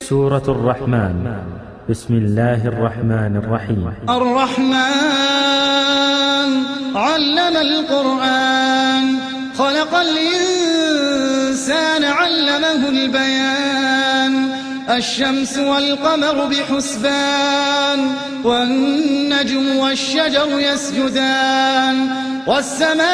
سورة الرحمن. بسم الله الرحمن الرحيم. الرحمن علم القرآن، خلق الإنسان علمه البيان. الشمس والقمر بحسبان، والنجم والشجر يسجدان. والسماء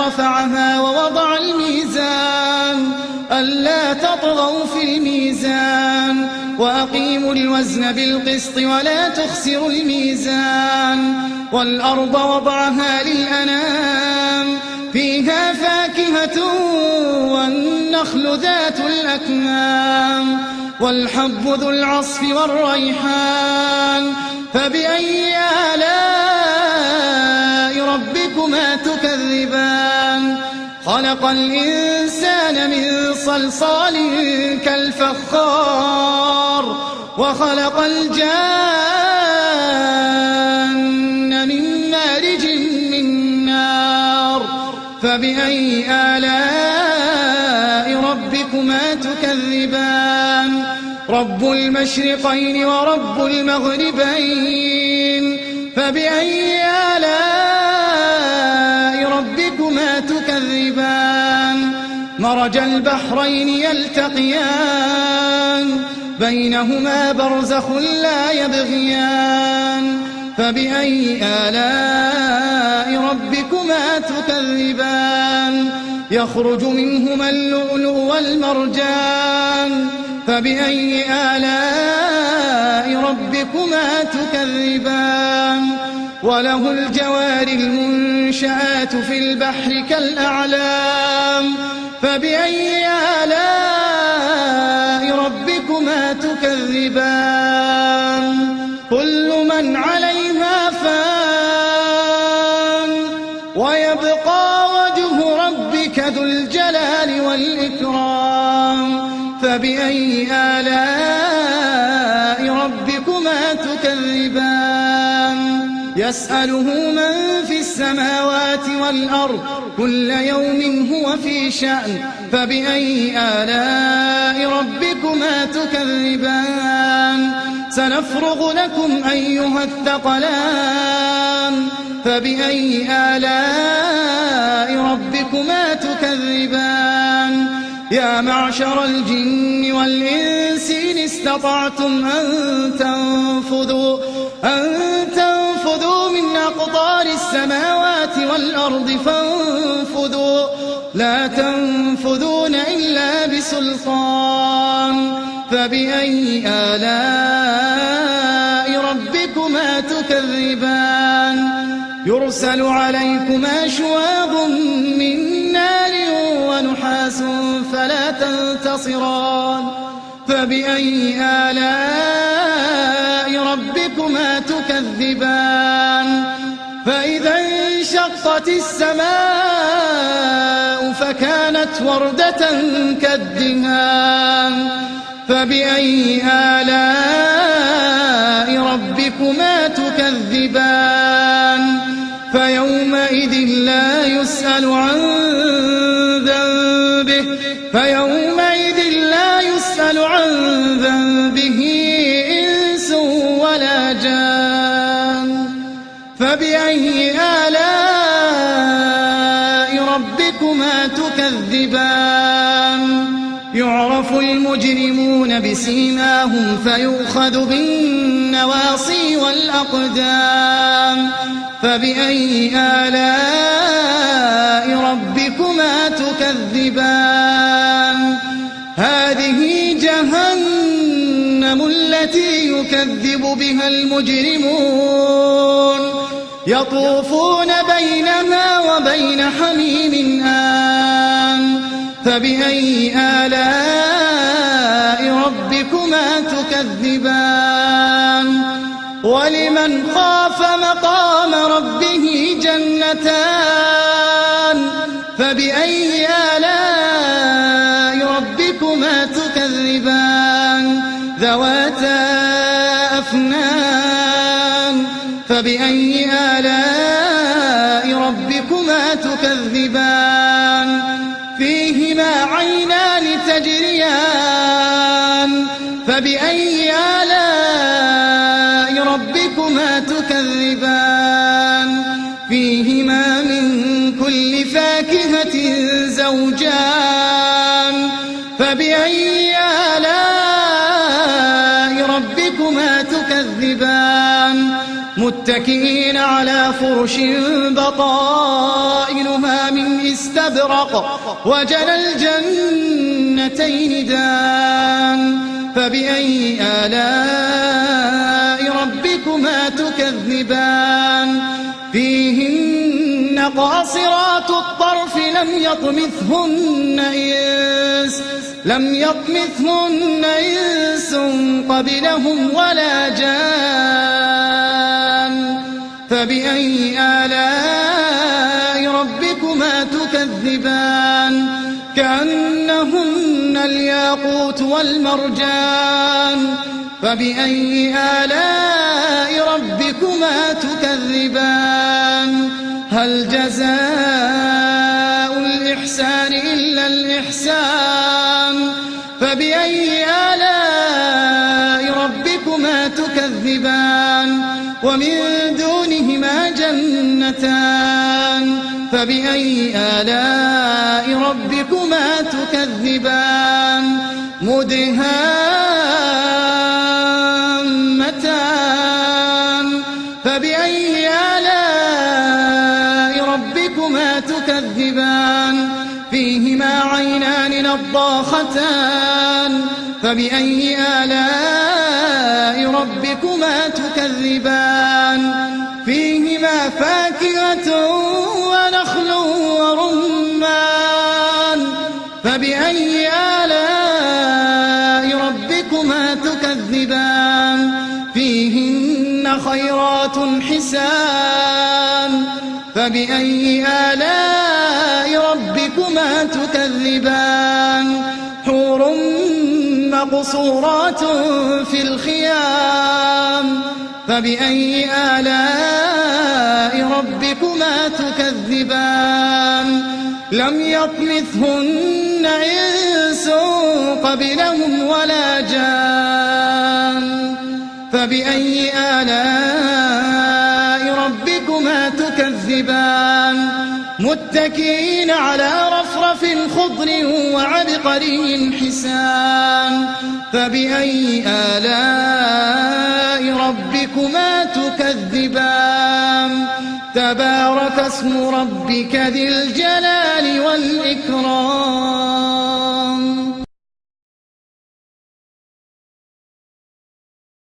رفعها ووضع الميزان، ألا تطغوا في الميزان. وأقيموا الوزن بالقسط ولا تخسروا الميزان. والأرض وضعها للأنام، فيها فاكهة والنخل ذات الأكمام. والحب ذو العصف والريحان، فبأي آلاء ربكما تكذبان. خلق الإنسان من صلصال كالفخار، وخلق الجان من مارج من نار. فبأي آلاء ربكما تكذبان. رب المشرقين ورب المغربين، فبأي آلاء ربكما تكذبان. مرج البحرين يلتقيان، بينهما برزخ لا يبغيان. فبأي آلاء ربكما تكذبان. يخرج منهما اللؤلؤ والمرجان، فبأي آلاء ربكما تكذبان. وله الجوار المنشآت في البحر كالأعلام، فبأي آلاء ربكما تكذبان. كل من عليها فان، ويبقى وجه ربك ذو الجلال والإكرام. فبأي آلاء ربكما تكذبان. يسأله من في السماوات والأرض، كل يوم هو في شأن. فبأي آلاء ربكما تكذبان. سنفرغ لكم أيها الثقلان. فبأي آلاء ربكما تكذبان. يا معشر الجن والإنس إن استطعتم أن تنفذوا من أقطار السماوات والأرض فانفذوا، لا تنفذون إلا بسلطان. فبأي آلاء ربكما تكذبان. يرسل عليكما شواظ من نار ونحاس فلا تنتصران. فبأي آلاء ربكما تكذبان. فإذا انشقت السماء فكانت وردة كالدهان. فبأي آلاء ربكما تكذبان. فيومئذ لا يسأل عن ذنبه، إنس ولا جان. فبأي آلاء ربكما تكذبان. يعرف المجرمون بسيماهم فيؤخذ بالنواصي والأقدام. فبأي آلاء ربكما تكذبان. هذه جهنم التي يكذب بها المجرمون، يطوفون بينها وبين حميم آن. فبأي آلاء ربكما تكذبان. ولمن خاف مقام ربه جنتان. فبأي آلاء ربكما تكذبان. ذواتا أفنان. فبأي آلاء ربكما تكذبان. فيهما عينان تجريان فبأي آلاء ربكما تكذبان فيهما من كل فاكهة زوجان فبأي آلاء ربكما تكذبان متكئين على فرش بطائنها من استبرق وجنى الجنتين دان فبأي آلاء ربكما تكذبان فيهن قاصرات الطرف لم يطمثهن إنس قبلهم ولا جان فبأي آلاء ربكما تكذبان كأنهن الياقوت والمرجان فبأي آلاء ربكما تكذبان هل جزاء الإحسان إلا الإحسان فبأي آلاء ربكما تكذبان ومن دونهما جنتان فبأي آلاء ربكما تكذبان مدهامتان فبأي آلاء ربكما تكذبان فيهما عينان نضاختان فبأي آلاء ربكما تكذبان فيهما فاكهة ونخل ورمان فبأي آلاء ربكما تكذبان فيهن خيرات حسان فبأي آلاء ربكما تكذبان حور مقصورات في الخيام فبأي آلاء ربكما تكذبان لم يطمثهن إنس قبلهم ولا جان فبأي آلاء ربكما تكذبان متكئين على رفرف خضر وعبقري حسان فبأي آلاء ربكما تكذبان تبارك اسم ربك ذي الجلال والإكرام